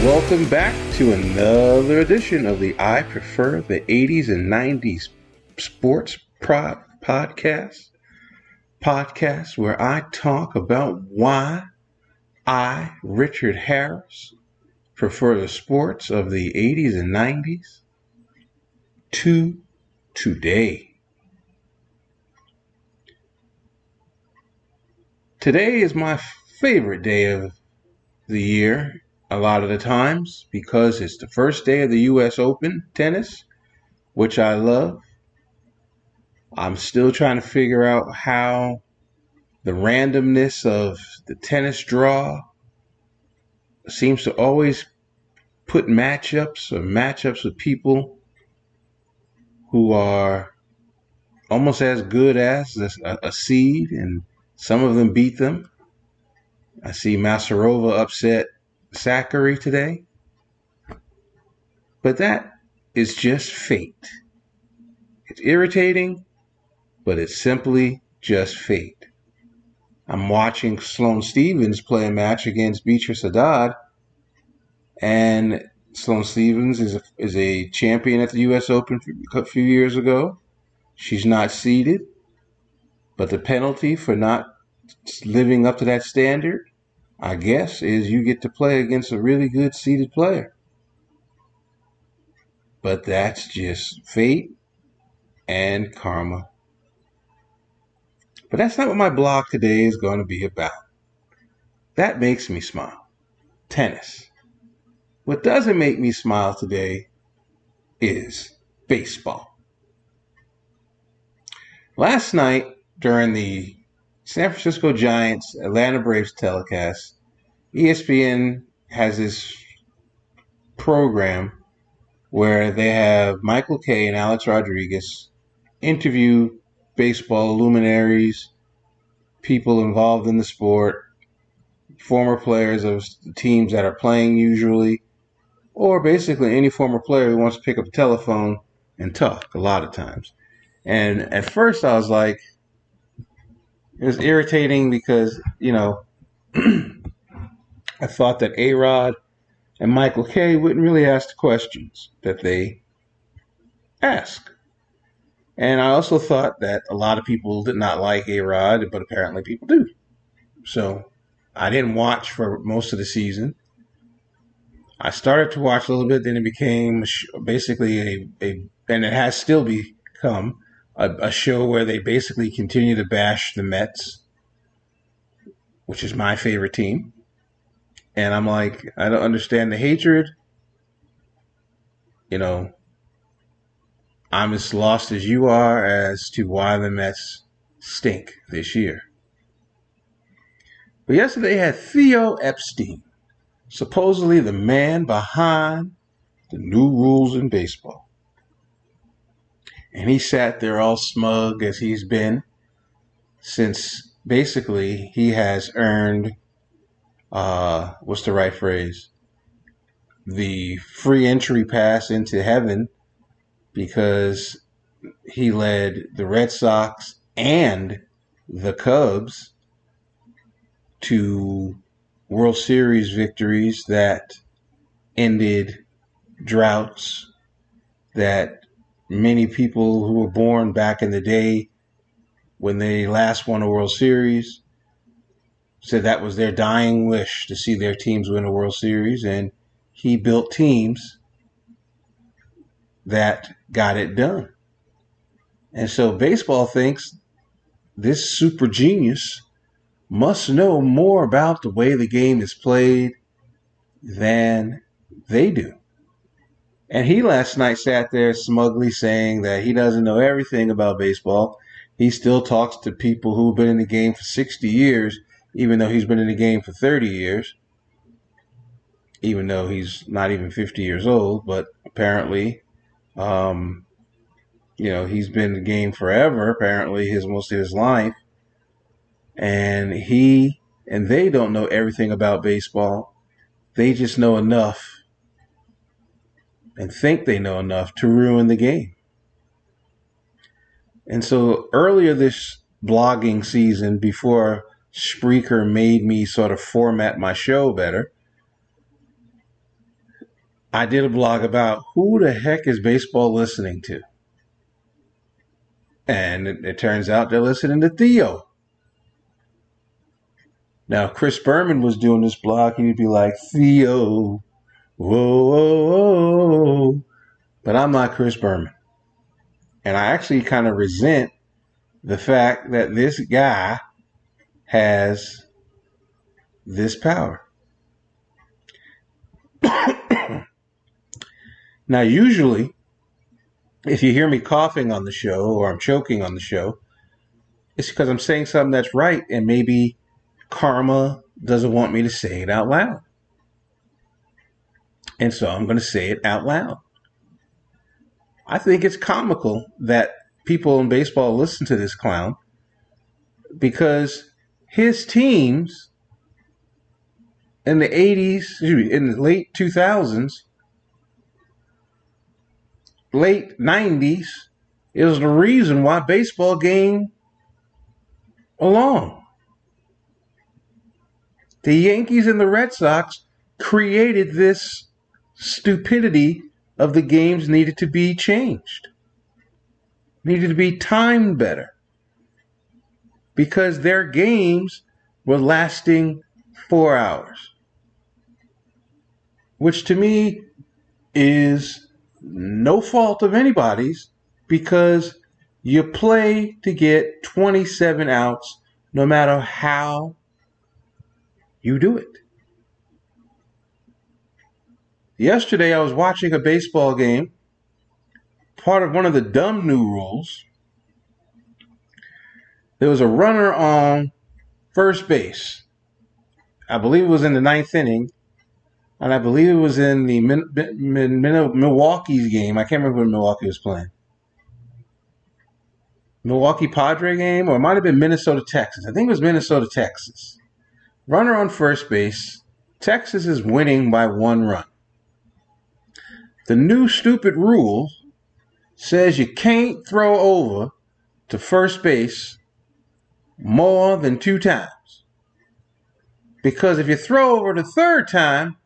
Welcome back to another edition of the I Prefer the 80s and 90s Sports podcast where I talk about why I, Richard Harris, prefer the sports of the 80s and 90s to today. Today is my favorite day of the year a lot of the times because it's the first day of the U.S. Open tennis, which I love. I'm still trying to figure out how the randomness of the tennis draw seems to always put matchups with people who are almost as good as a seed, and some of them beat them. I see Masarova upset Sakkari today. But that is just fate. It's irritating, but it's simply just fate. I'm watching Sloane Stephens play a match against Beatrice Haddad, and Sloane Stephens is a champion at the U.S. Open a few years ago. She's not seeded, but the penalty for not living up to that standard, I guess, is you get to play against a really good seeded player. But that's just fate and karma. But that's not what my blog today is going to be about. That makes me smile. Tennis. What doesn't make me smile today is baseball. Last night, during the San Francisco Giants Atlanta Braves telecast, ESPN has this program where they have Michael Kay and Alex Rodriguez interview baseball luminaries, people involved in the sport, former players of the teams that are playing usually, or basically any former player who wants to pick up the telephone and talk a lot of times. And at first I was like, it was irritating because, I thought that A-Rod and Michael Kay wouldn't really ask the questions that they ask. And I also thought that a lot of people did not like A-Rod, but apparently people do. So I didn't watch for most of the season. I started to watch a little bit, then it became basically and it has still become a show where they basically continue to bash the Mets, which is my favorite team. And I'm like, I don't understand the hatred. I'm as lost as you are as to why the Mets stink this year. But yesterday had Theo Epstein, supposedly the man behind the new rules in baseball. And he sat there all smug as he's been since basically he has earned, what's the right phrase? The free entry pass into heaven because he led the Red Sox and the Cubs to World Series victories that ended droughts that many people who were born back in the day when they last won a World Series said that was their dying wish to see their teams win a World Series, and he built teams that got it done. And so baseball thinks this super genius must know more about the way the game is played than they do. And he last night sat there smugly saying that he doesn't know everything about baseball. He still talks to people who've been in the game for 60 years, even though he's been in the game for 30 years, even though he's not even 50 years old. But apparently, he's been in the game forever, apparently most of his life. And they don't know everything about baseball. They just know enough and think they know enough to ruin the game. And so earlier this blogging season, before Spreaker made me sort of format my show better, I did a blog about who the heck is baseball listening to. And it turns out they're listening to Theo. Now, if Chris Berman was doing this blog, he'd be like, Theo, whoa, whoa, whoa. But I'm not Chris Berman. And I actually kind of resent the fact that this guy has this power. Now, usually, if you hear me coughing on the show or I'm choking on the show, it's because I'm saying something that's right and maybe karma doesn't want me to say it out loud. And so I'm going to say it out loud. I think it's comical that people in baseball listen to this clown because his teams in the 80s, in the late 2000s, late 90s, is the reason why baseball gained along. The Yankees and the Red Sox created this stupidity of the games needed to be changed, needed to be timed better, because their games were lasting 4 hours, which to me is no fault of anybody's, because you play to get 27 outs no matter how you do it. Yesterday I was watching a baseball game. Part of one of the dumb new rules, there was a runner on first base. I believe it was in the 9th inning, and I believe it was in the Milwaukee's game. I can't remember when Milwaukee was playing. Milwaukee Padre game, or it might have been Minnesota, Texas. I think it was Minnesota, Texas. Runner on first base. Texas is winning by 1 run. The new stupid rule says you can't throw over to first base more than 2 times. Because if you throw over the 3rd time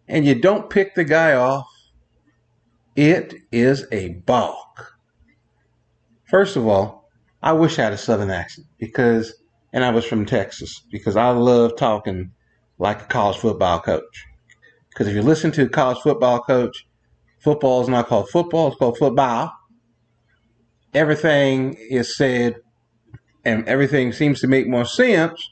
and you don't pick the guy off, it is a balk. First of all, I wish I had a Southern accent and I was from Texas, because I love talking like a college football coach. Because if you listen to a college football coach, football is not called football, it's called football. Everything is said and everything seems to make more sense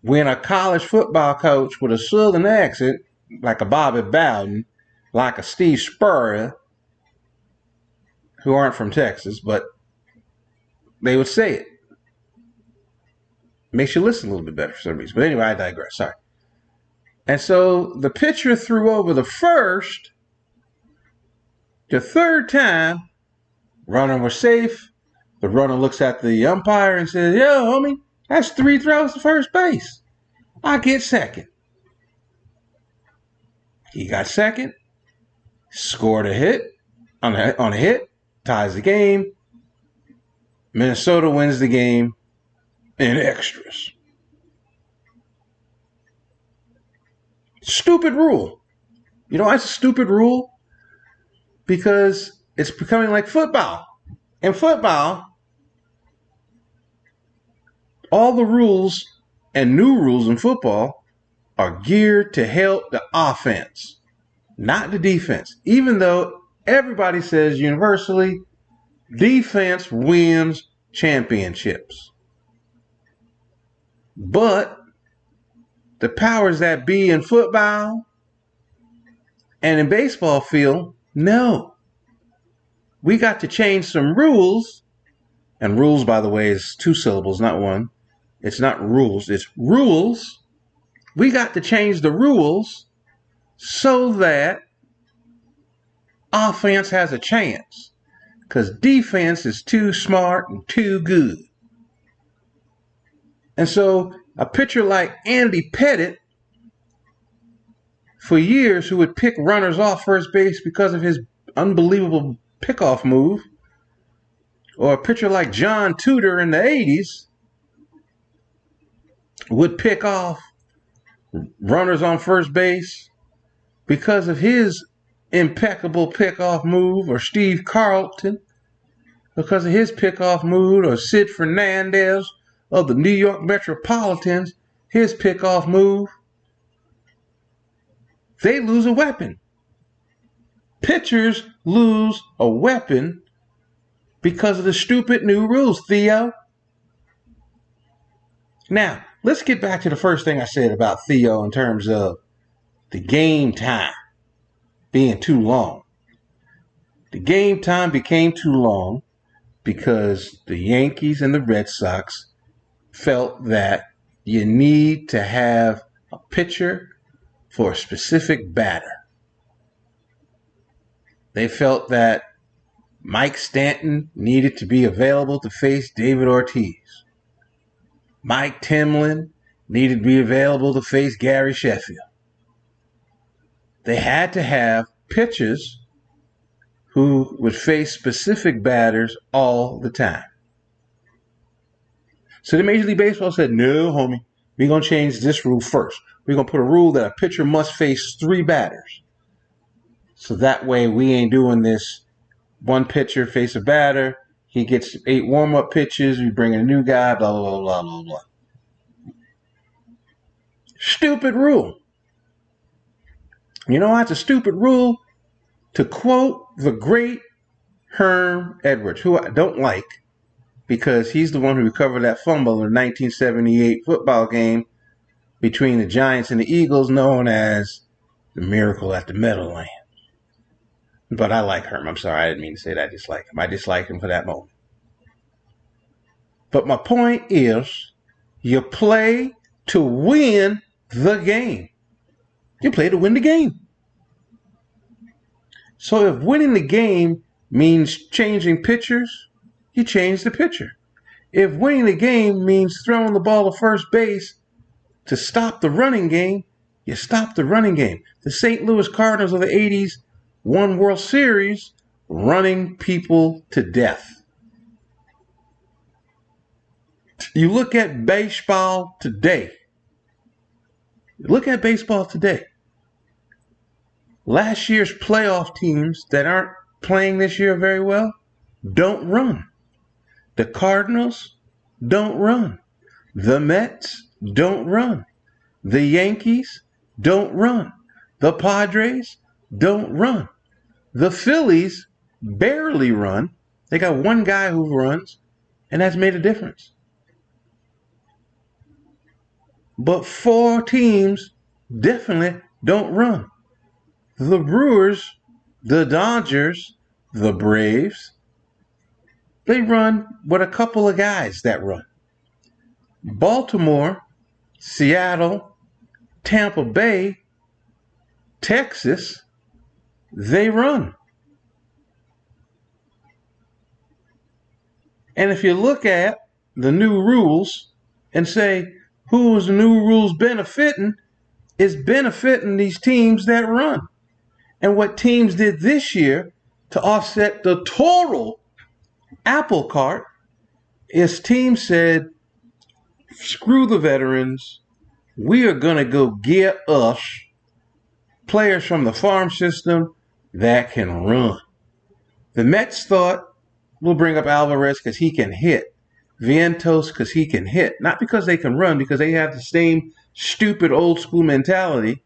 when a college football coach with a Southern accent, like a Bobby Bowden, like a Steve Spurrier, who aren't from Texas, but they would say it. Makes you listen a little bit better for some reason. But anyway, I digress. Sorry. And so the pitcher threw over the 3rd time, runner was safe. The runner looks at the umpire and says, yo, homie, that's 3 throws to first base. I get second. He got second, scored a hit on a hit, ties the game. Minnesota wins the game in extras. Stupid rule. You know why it's a stupid rule? Because it's becoming like football. In football, all the rules and new rules in football are geared to help the offense, not the defense. Even though everybody says universally, defense wins championships. But the powers that be in football and in baseball feel, no. We got to change some rules. And rules, by the way, is 2 syllables, not 1. It's not rules, it's rules. We got to change the rules so that offense has a chance. Because defense is too smart and too good. And so a pitcher like Andy Pettitte, for years, who would pick runners off first base because of his unbelievable pickoff move, or a pitcher like John Tudor in the 80s, would pick off runners on first base because of his impeccable pickoff move, or Steve Carlton because of his pickoff move, or Sid Fernandez of the New York Metropolitans, his pickoff move, they lose a weapon. Pitchers lose a weapon because of the stupid new rules, Theo. Now, let's get back to the first thing I said about Theo in terms of the game time being too long. The game time became too long because the Yankees and the Red Sox felt that you need to have a pitcher for a specific batter. They felt that Mike Stanton needed to be available to face David Ortiz. Mike Timlin needed to be available to face Gary Sheffield. They had to have pitchers who would face specific batters all the time. So the Major League Baseball said, no, homie, we're going to change this rule first. We're going to put a rule that a pitcher must face 3 batters. So that way we ain't doing this one pitcher face a batter. He gets 8 warm-up pitches. We bring in a new guy, blah, blah, blah, blah, blah. Stupid rule. You know why it's a stupid rule? To quote the great Herm Edwards, who I don't like because he's the one who recovered that fumble in the 1978 football game between the Giants and the Eagles, known as the Miracle at the Meadowlands. But I like Herm. I'm sorry, I didn't mean to say that I dislike him. I dislike him for that moment. But my point is, you play to win the game. You play to win the game. So if winning the game means changing pitchers, you change the pitcher. If winning the game means throwing the ball to first base to stop the running game, you stop the running game. The St. Louis Cardinals of the 80s won World Series running people to death. You look at baseball today. Last year's playoff teams that aren't playing this year very well don't run. The Cardinals don't run. The Mets don't run. The Yankees don't run. The Padres don't run. The Phillies barely run. They got one guy who runs, and that's made a difference. But 4 teams definitely don't run. The Brewers, the Dodgers, the Braves, they run with a couple of guys that run. Baltimore, Seattle, Tampa Bay, Texas, they run. And if you look at the new rules and say, who is the new rules benefiting? It's benefiting these teams that run. And what teams did this year to offset the total apple cart is teams said, screw the veterans. We are going to go get us players from the farm system that can run. The Mets thought, we'll bring up Alvarez because he can hit. Vientos because he can hit. Not because they can run, because they have the same stupid old school mentality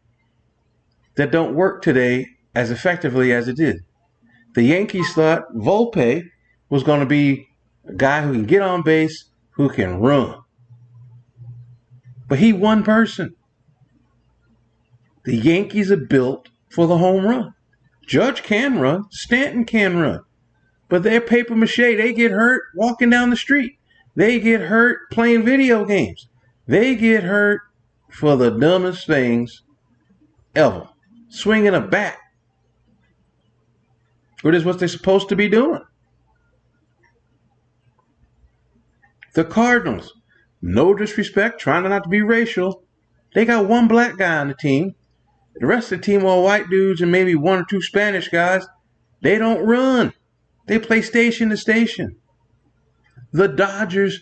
that don't work today as effectively as it did. The Yankees thought Volpe was going to be a guy who can get on base, who can run. But he one person. The Yankees are built for the home run. Judge can run. Stanton can run. But they're paper mache. They get hurt walking down the street. They get hurt playing video games. They get hurt for the dumbest things ever. Swinging a bat. Which is what they're supposed to be doing. The Cardinals, no disrespect, trying not to be racial, they got one black guy on the team. The rest of the team are white dudes and maybe 1 or 2 Spanish guys. They don't run. They play station to station. The Dodgers,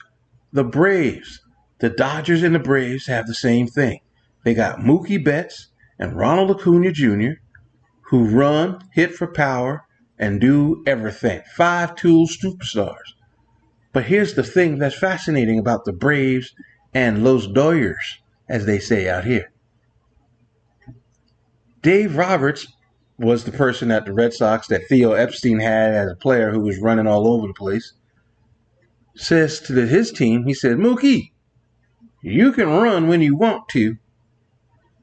the Braves. The Dodgers and the Braves have the same thing. They got Mookie Betts and Ronald Acuna Jr., who run, hit for power, and do everything. 5-tool superstars. But here's the thing that's fascinating about the Braves and Los Doyers, as they say out here. Dave Roberts was the person at the Red Sox that Theo Epstein had as a player who was running all over the place. Says to his team, he said, Mookie, you can run when you want to,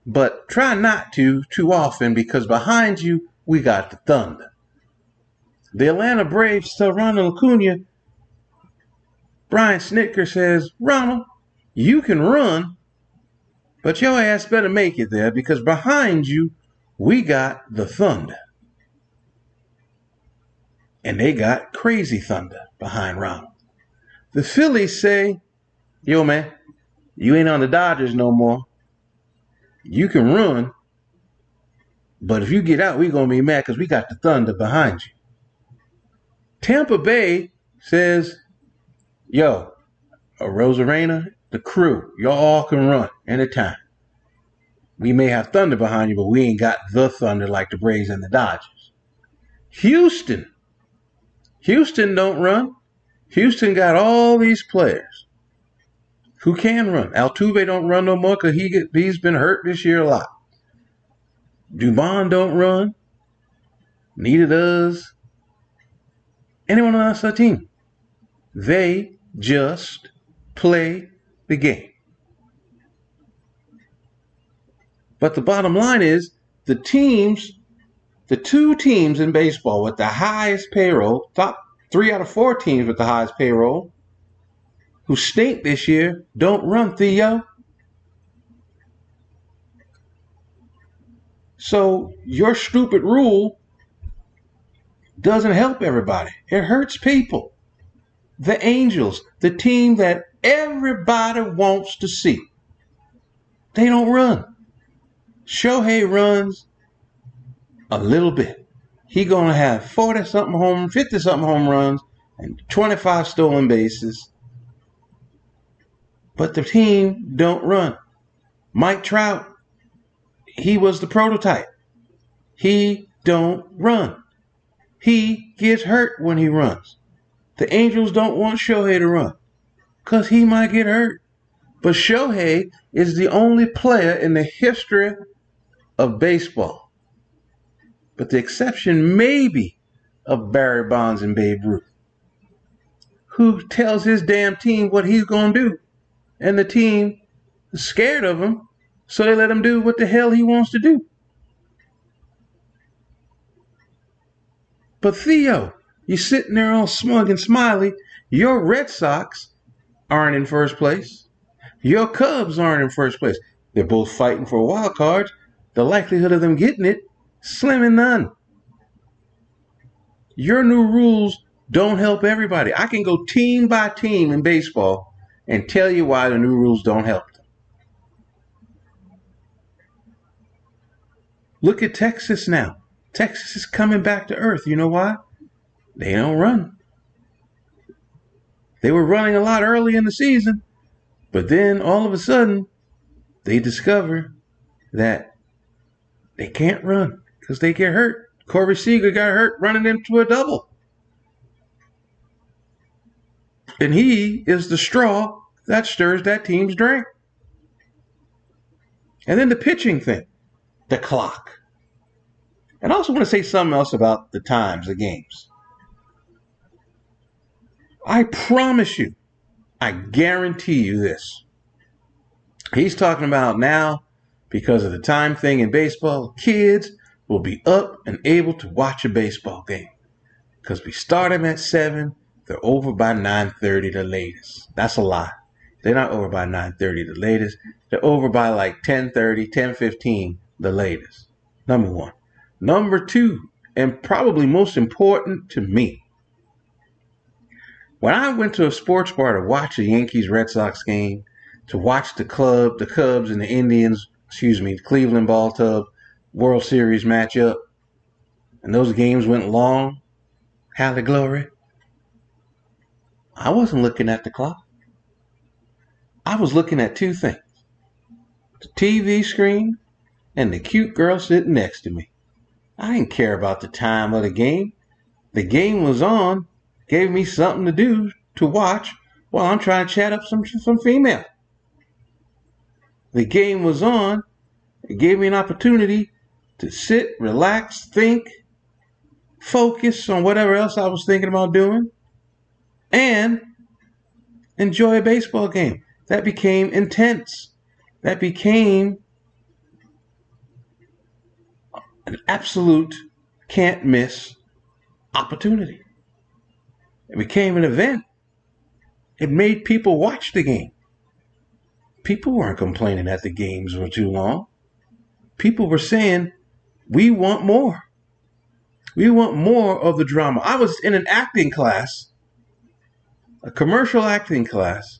but try not to too often because behind you, we got the Thunder. The Atlanta Braves tell Ronald Acuna, Brian Snitker says, Ronald, you can run, but your ass better make it there because behind you, we got the Thunder. And they got crazy thunder behind Ronald. The Phillies say, yo, man, you ain't on the Dodgers no more. You can run, but if you get out, we're going to be mad because we got the Thunder behind you. Tampa Bay says, yo, Rosarena, the crew, y'all all can run anytime. We may have Thunder behind you, but we ain't got the Thunder like the Braves and the Dodgers. Houston don't run. Houston got all these players who can run. Altuve don't run no more because he's been hurt this year a lot. Dubon don't run. Neither does anyone on our team. They just play the game. But the bottom line is the two teams in baseball with the highest payroll, top 3 out of 4 teams with the highest payroll, who stink this year, don't run, Theo. So your stupid rule doesn't help everybody. It hurts people. The Angels, the team that everybody wants to see, they don't run. Shohei runs a little bit. He gonna have 40-something 50-something home runs and 25 stolen bases. But the team don't run. Mike Trout, he was the prototype. He don't run. He gets hurt when he runs. The Angels don't want Shohei to run because he might get hurt. But Shohei is the only player in the history of baseball, but the exception maybe of Barry Bonds and Babe Ruth, who tells his damn team what he's going to do. And the team is scared of him, so they let him do what the hell he wants to do. But Theo, you're sitting there all smug and smiley. Your Red Sox aren't in first place. Your Cubs aren't in first place. They're both fighting for a wild card. The likelihood of them getting it, slim and none. Your new rules don't help everybody. I can go team by team in baseball and tell you why the new rules don't help them. Look at Texas now. Texas is coming back to earth. You know why? They don't run. They were running a lot early in the season, but then all of a sudden, they discover that they can't run because they get hurt. Corey Seager got hurt running into a double. And he is the straw that stirs that team's drink. And then the pitching thing, the clock. And I also want to say something else about the times of games. I promise you, I guarantee you this. He's talking about now, because of the time thing in baseball, kids will be up and able to watch a baseball game. Because we start them at 7, they're over by 9:30 the latest. That's a lie. They're not over by 9:30 the latest. They're over by like 10:30, 10:15 the latest. Number one. Number two, and probably most important to me, when I went to a sports bar to watch a Yankees-Red Sox game, to watch the Cubs and the Indians, the Cleveland Ball Tub World Series matchup, and those games went long, Halle Glory, I wasn't looking at the clock. I was looking at two things: the TV screen and the cute girl sitting next to me. I didn't care about the time of the game. The game was on, gave me something to do, to watch, while I'm trying to chat up some female. The game was on, it gave me an opportunity to sit, relax, think, focus on whatever else I was thinking about doing, and enjoy a baseball game. That became intense. That became an absolute can't miss opportunity. It became an event. It made people watch the game. People weren't complaining that the games were too long. People were saying, we want more. We want more of the drama. I was in an acting class, a commercial acting class,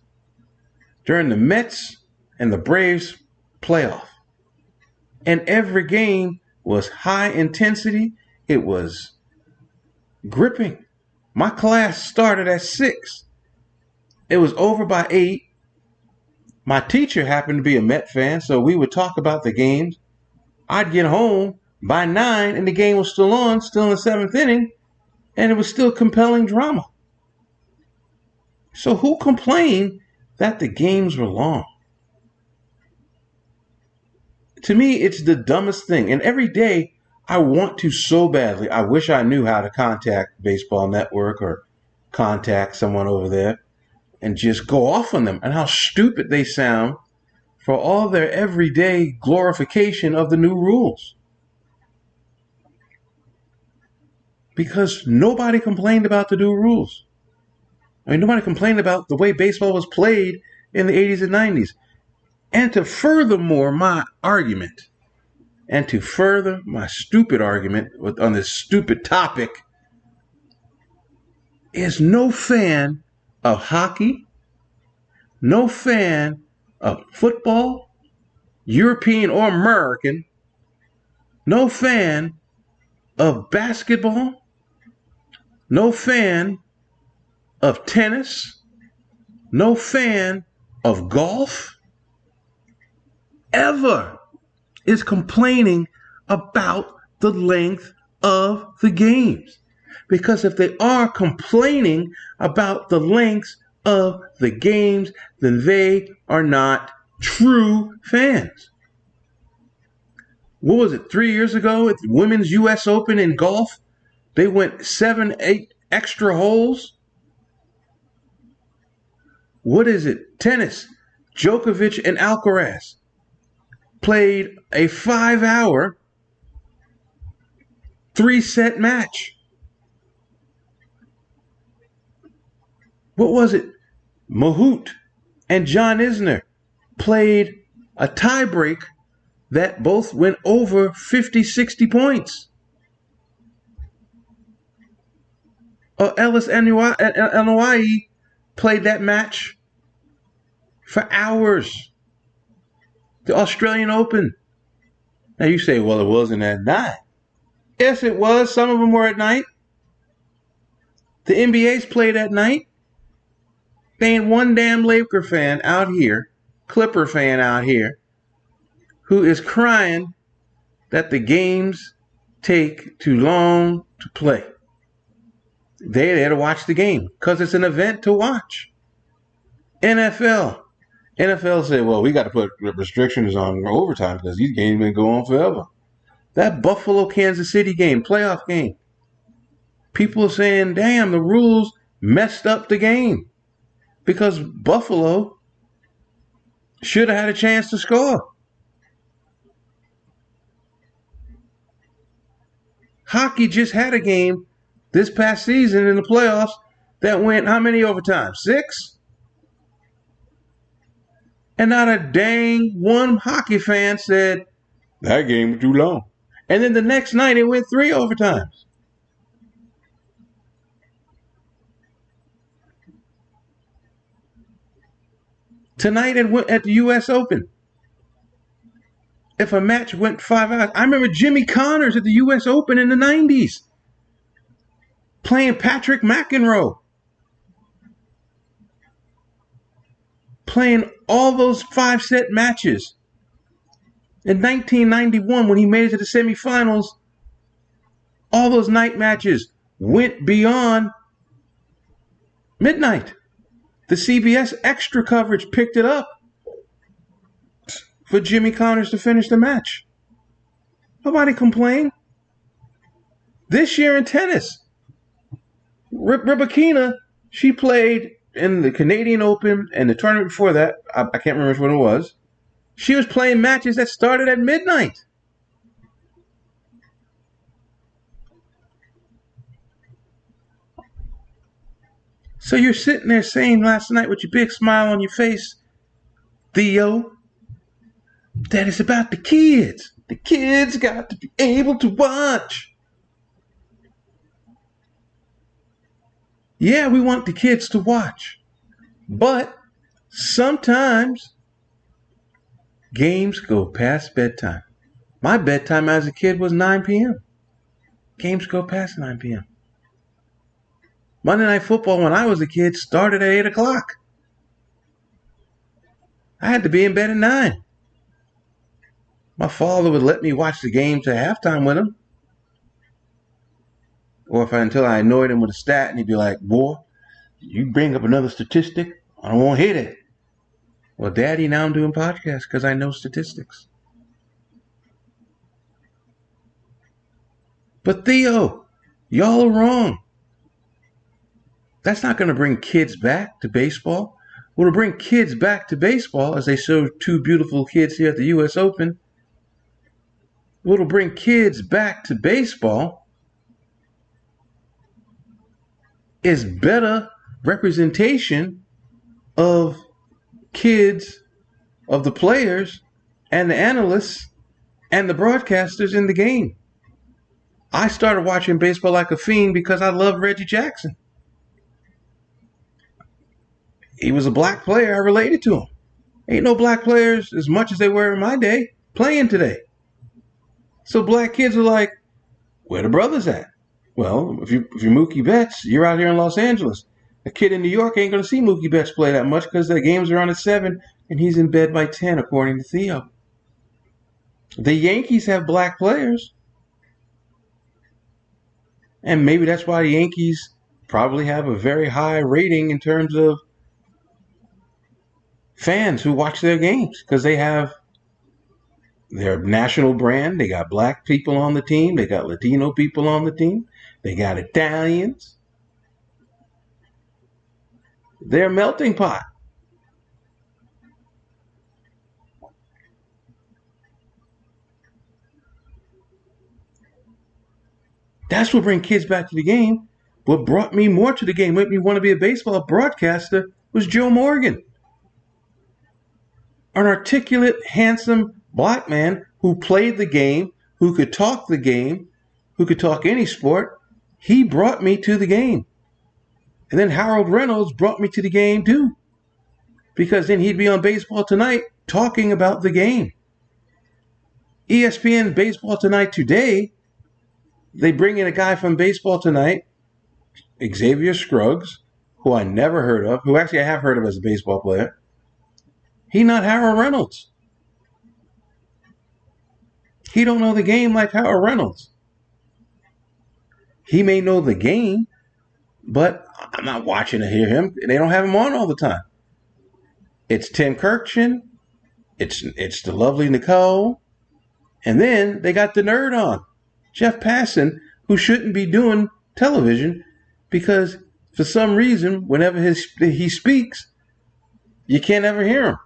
during the Mets and the Braves playoff. And every game was high intensity. It was gripping. My class started at 6. It was over by 8. My teacher happened to be a Met fan, so we would talk about the games. I'd get home by 9, and the game was still on, still in the 7th inning, and it was still compelling drama. So who complained that the games were long? To me, it's the dumbest thing. And every day, I want to so badly. I wish I knew how to contact Baseball Network or contact someone over there and just go off on them and how stupid they sound for all their everyday glorification of the new rules. Because nobody complained about the new rules. I mean, nobody complained about the way baseball was played in the 80s and 90s. And to furthermore my argument, and to further my stupid argument on this stupid topic, is no fan of hockey, no fan of football, European or American, no fan of basketball, no fan of tennis, no fan of golf, ever is complaining about the length of the games. Because if they are complaining about the length of the games, then they are not true fans. What was it, 3 years ago at the Women's US Open in golf? They went 7, 8 extra holes. What is it? Tennis. Djokovic and Alcaraz played a 5-hour, 3-set match. What was it? Mahut and John Isner played a tiebreak that both went over 50, 60 points. Ellis Anoa'i played that match for hours. The Australian Open. Now you say, well, it wasn't at night. Yes, it was. Some of them were at night. The NBA's played at night. There ain't one damn Laker fan out here, Clipper fan out here, who is crying that the games take too long to play. They're there to watch the game because it's an event to watch. NFL said, well, we got to put restrictions on overtime because these games been going on forever. That Buffalo-Kansas City game, playoff game, people are saying, damn, the rules messed up the game because Buffalo should have had a chance to score. Hockey just had a game this past season in the playoffs that went how many overtimes? 6? And not a dang one hockey fan said, that game was too long. And then the next night it went 3 overtimes. Tonight at the US Open, if a match went 5 hours, I remember Jimmy Connors at the US Open in the 90s playing Patrick McEnroe, playing all those 5-set matches. In 1991, when he made it to the semifinals All those night matches went beyond midnight. The CBS extra coverage picked it up for Jimmy Connors to finish the match. Nobody complained. This year in tennis, Rybakina, she played in the Canadian Open and the tournament before that. I can't remember which one it was. She was playing matches that started at midnight. So you're sitting there saying last night with your big smile on your face, Theo, that it's about the kids. The kids got to be able to watch. Yeah, we want the kids to watch. But sometimes games go past bedtime. My bedtime as a kid was 9 p.m. Games go past 9 p.m. Monday Night Football when I was a kid started at 8 o'clock. I had to be in bed at 9. My father would let me watch the game to halftime with him. Or until I annoyed him with a stat and he'd be like, boy, you bring up another statistic, I won't hit it. Well, Daddy, now I'm doing podcasts because I know statistics. But Theo, y'all are wrong. That's not going to bring kids back to baseball. What'll bring kids back to baseball, as they show two beautiful kids here at the U.S. Open, what'll bring kids back to baseball is better representation of kids, of the players, and the analysts, and the broadcasters in the game. I started watching baseball like a fiend because I loved Reggie Jackson. He was a black player. I related to him. Ain't no black players as much as they were in my day playing today. So black kids are like, where the brothers at? Well, if you're Mookie Betts, you're out here in Los Angeles. A kid in New York ain't going to see Mookie Betts play that much because the games are on at 7 and he's in bed by 10, according to Theo. The Yankees have black players. And maybe that's why the Yankees probably have a very high rating in terms of fans who watch their games, because they have their national brand. They got black people on the team. They got Latino people on the team. They got Italians. They're a melting pot. That's what brings kids back to the game. What brought me more to the game, made me want to be a baseball broadcaster, was Joe Morgan. An articulate, handsome black man who played the game, who could talk the game, who could talk any sport. He brought me to the game. And then Harold Reynolds brought me to the game too, because then he'd be on Baseball Tonight talking about the game. ESPN Baseball Tonight today, they bring in a guy from Baseball Tonight, Xavier Scruggs, who I never heard of, who actually I have heard of as a baseball player. He not Harold Reynolds. He don't know the game like Harold Reynolds. He may know the game, but I'm not watching to hear him. They don't have him on all the time. It's Tim Kirkchin. It's the lovely Nicole. And then they got the nerd on, Jeff Passan, who shouldn't be doing television because for some reason, whenever he speaks, you can't ever hear him.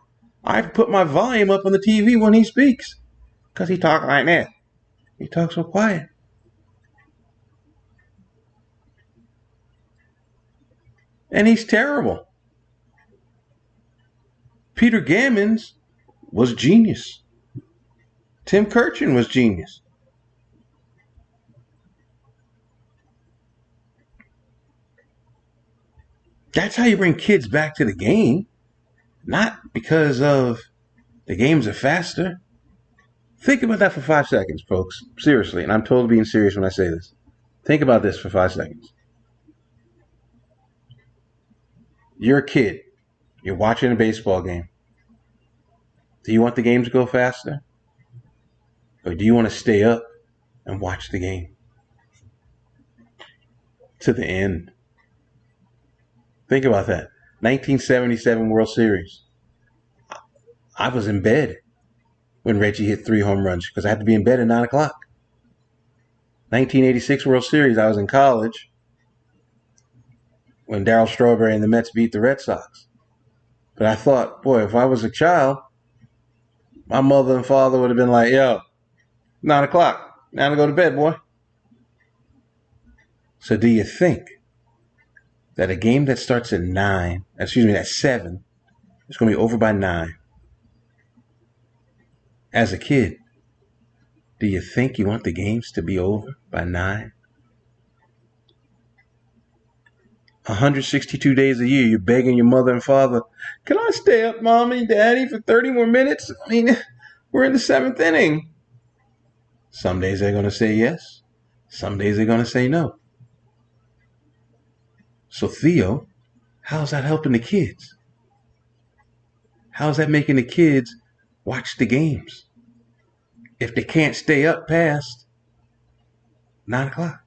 I put my volume up on the TV when he speaks because he talks like that. He talks so quiet. And he's terrible. Peter Gammons was genius. Tim Kirchin was genius. That's how you bring kids back to the game. Not because of the games are faster. Think about that for 5 seconds, folks. Seriously, and I'm totally being serious when I say this. Think about this for 5 seconds. You're a kid. You're watching a baseball game. Do you want the game to go faster? Or do you want to stay up and watch the game? to the end. Think about that. 1977 World Series. I was in bed when Reggie hit 3 home runs because I had to be in bed at 9 o'clock. 1986 World Series, I was in college when Darryl Strawberry and the Mets beat the Red Sox. But I thought, boy, if I was a child, my mother and father would have been like, yo, 9 o'clock, now to go to bed, boy. So do you think that a game that starts at 7, is going to be over by 9? As a kid, do you think you want the games to be over by 9? 162 days a year, you're begging your mother and father, can I stay up, mommy, daddy, for 30 more minutes? I mean, we're in the 7th inning. Some days they're going to say yes. Some days they're going to say no. So Theo, how's that helping the kids? How's that making the kids watch the games if they can't stay up past 9 o'clock?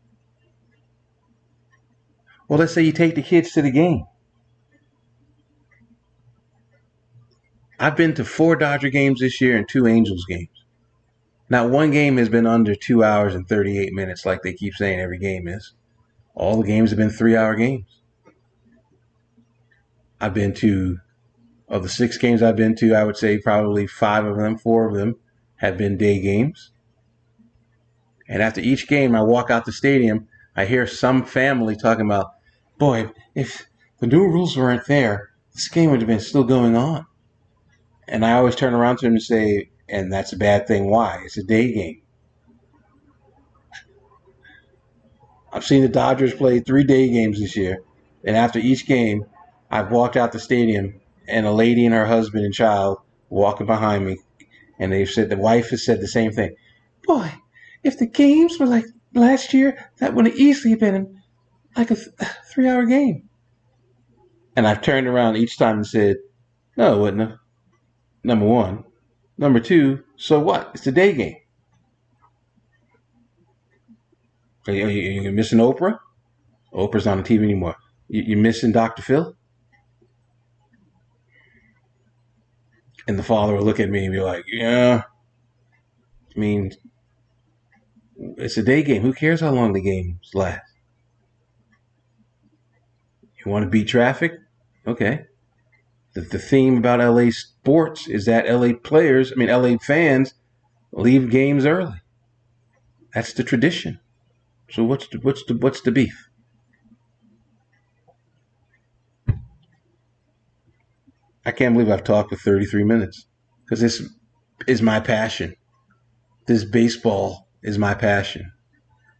Well, let's say you take the kids to the game. I've been to 4 Dodger games this year and 2 Angels games. Not one game has been under 2 hours and 38 minutes like they keep saying every game is. All the games have been 3-hour games. I've been to, of the 6 games I've been to, I would say probably 4 of them have been day games. And after each game, I walk out the stadium, I hear some family talking about, boy, if the new rules weren't there, this game would have been still going on. And I always turn around to them and say, and that's a bad thing. Why? It's a day game. I've seen the Dodgers play 3 day games this year. And after each game, I've walked out the stadium and a lady and her husband and child walking behind me. And they've said, the wife has said the same thing. Boy, if the games were like last year, that would have easily been like a 3-hour game. And I've turned around each time and said, no, it wouldn't have. Number one. Number two, so what? It's a day game. Are you missing Oprah? Oprah's not on TV anymore. You're missing Dr. Phil? And the father will look at me and be like, yeah. I mean, it's a day game. Who cares how long the games last? You want to beat traffic? Okay. The theme about LA sports is that LA fans leave games early. That's the tradition. So what's the beef? I can't believe I've talked for 33 minutes because this is my passion. This baseball is my passion.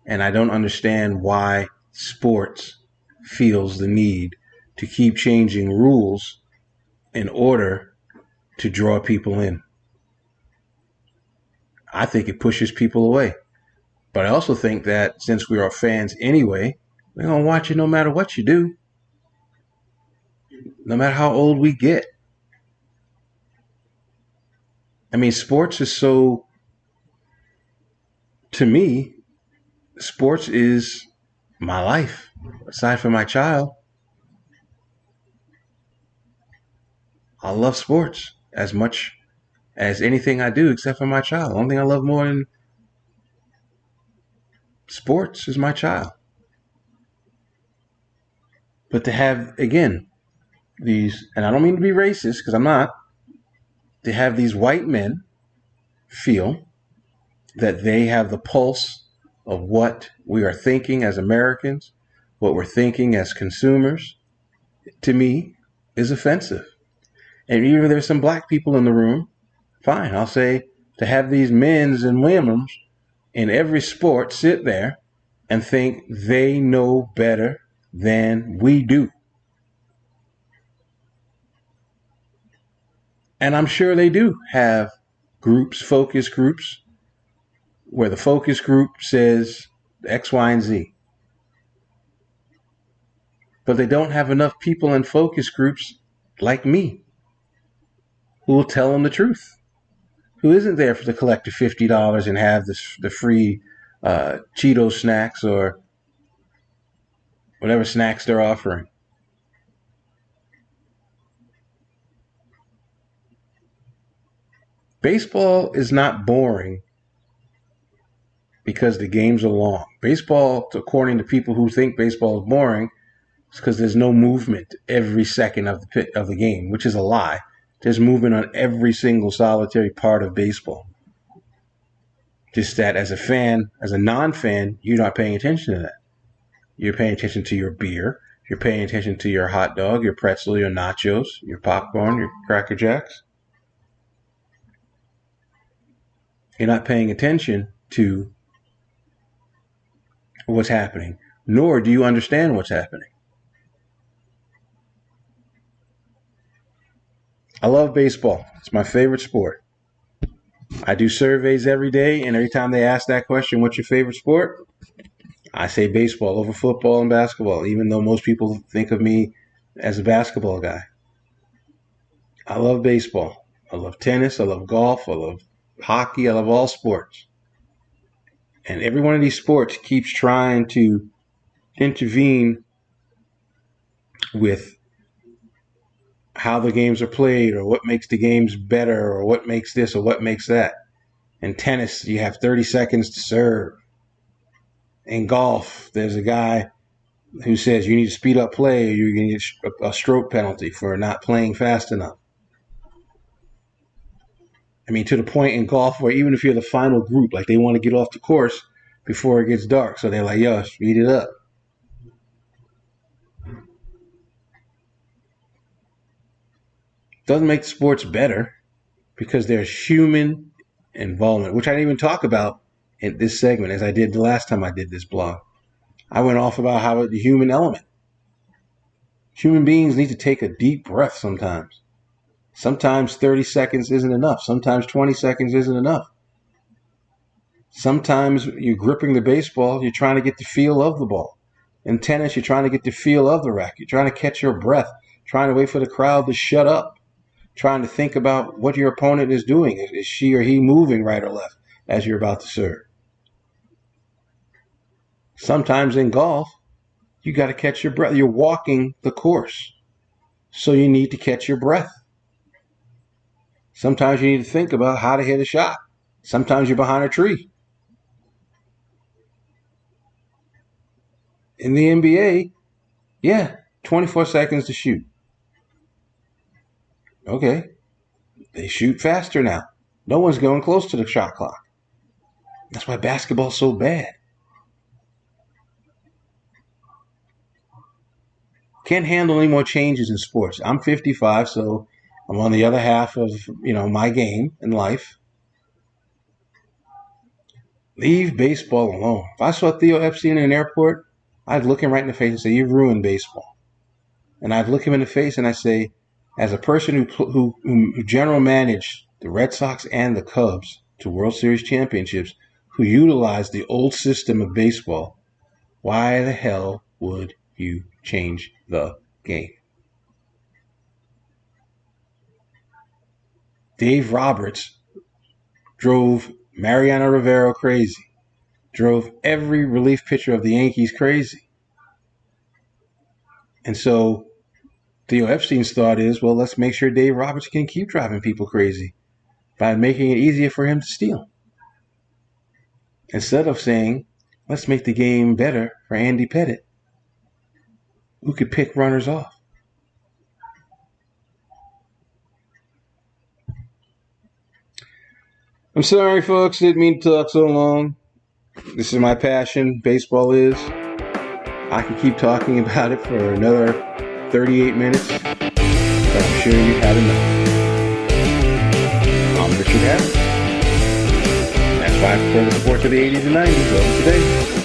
And I don't understand why sports feels the need to keep changing rules in order to draw people in. I think it pushes people away. But I also think that since we are fans anyway, we're going to watch it no matter what you do. No matter how old we get. I mean, sports is so, to me, sports is my life, aside from my child. I love sports as much as anything I do except for my child. The only thing I love more than sports is my child. But to have, again, these, and I don't mean to be racist because I'm not, to have these white men feel that they have the pulse of what we are thinking as Americans, what we're thinking as consumers, to me, is offensive. And even if there's some black people in the room, fine. I'll say to have these men's and women's in every sport sit there and think they know better than we do. And I'm sure they do have groups, focus groups, where the focus group says X, Y, and Z. But they don't have enough people in focus groups like me who will tell them the truth, who isn't there to collect the $50 and have the free Cheeto snacks or whatever snacks they're offering. Baseball is not boring because the games are long. Baseball, according to people who think baseball is boring, is because there's no movement every second of the game, which is a lie. There's movement on every single solitary part of baseball. Just that as a fan, as a non-fan, you're not paying attention to that. You're paying attention to your beer. You're paying attention to your hot dog, your pretzel, your nachos, your popcorn, your Cracker Jacks. You're not paying attention to what's happening, nor do you understand what's happening. I love baseball. It's my favorite sport. I do surveys every day, and every time they ask that question, what's your favorite sport? I say baseball over football and basketball, even though most people think of me as a basketball guy. I love baseball. I love tennis. I love golf. I love hockey. I love all sports. And every one of these sports keeps trying to intervene with how the games are played, or what makes the games better, or what makes this or what makes that. In tennis, you have 30 seconds to serve. In golf, there's a guy who says you need to speed up play or you're going to get a stroke penalty for not playing fast enough. I mean, to the point in golf where even if you're the final group, like they want to get off the course before it gets dark. So they're like, yo, speed it up. Doesn't make the sports better because there's human involvement, which I didn't even talk about in this segment as I did the last time I did this blog. I went off about how the human element. Human beings need to take a deep breath sometimes. Sometimes 30 seconds isn't enough. Sometimes 20 seconds isn't enough. Sometimes you're gripping the baseball, you're trying to get the feel of the ball. In tennis, you're trying to get the feel of the racket. You're trying to catch your breath, trying to wait for the crowd to shut up, trying to think about what your opponent is doing. Is she or he moving right or left as you're about to serve? Sometimes in golf, you got to catch your breath. You're walking the course, so you need to catch your breath. Sometimes you need to think about how to hit a shot. Sometimes you're behind a tree. In the NBA, 24 seconds to shoot. Okay, they shoot faster now. No one's going close to the shot clock. That's why basketball's so bad. Can't handle any more changes in sports. I'm 55, so I'm on the other half of, my game in life. Leave baseball alone. If I saw Theo Epstein in an airport, I'd look him right in the face and say, you've ruined baseball. And I'd look him in the face and I say, as a person who general managed the Red Sox and the Cubs to World Series championships, who utilized the old system of baseball, why the hell would you change the game? Dave Roberts drove Mariano Rivera crazy, drove every relief pitcher of the Yankees crazy. And so Theo Epstein's thought is, well, let's make sure Dave Roberts can keep driving people crazy by making it easier for him to steal. Instead of saying, let's make the game better for Andy Pettitte, who could pick runners off. I'm sorry, folks. Didn't mean to talk so long. This is my passion. Baseball is. I could keep talking about it for another 38 minutes, but I'm sure you've had enough. I'm Richard Harris. That's why I prefer the sports of the 80s and 90s. Love today.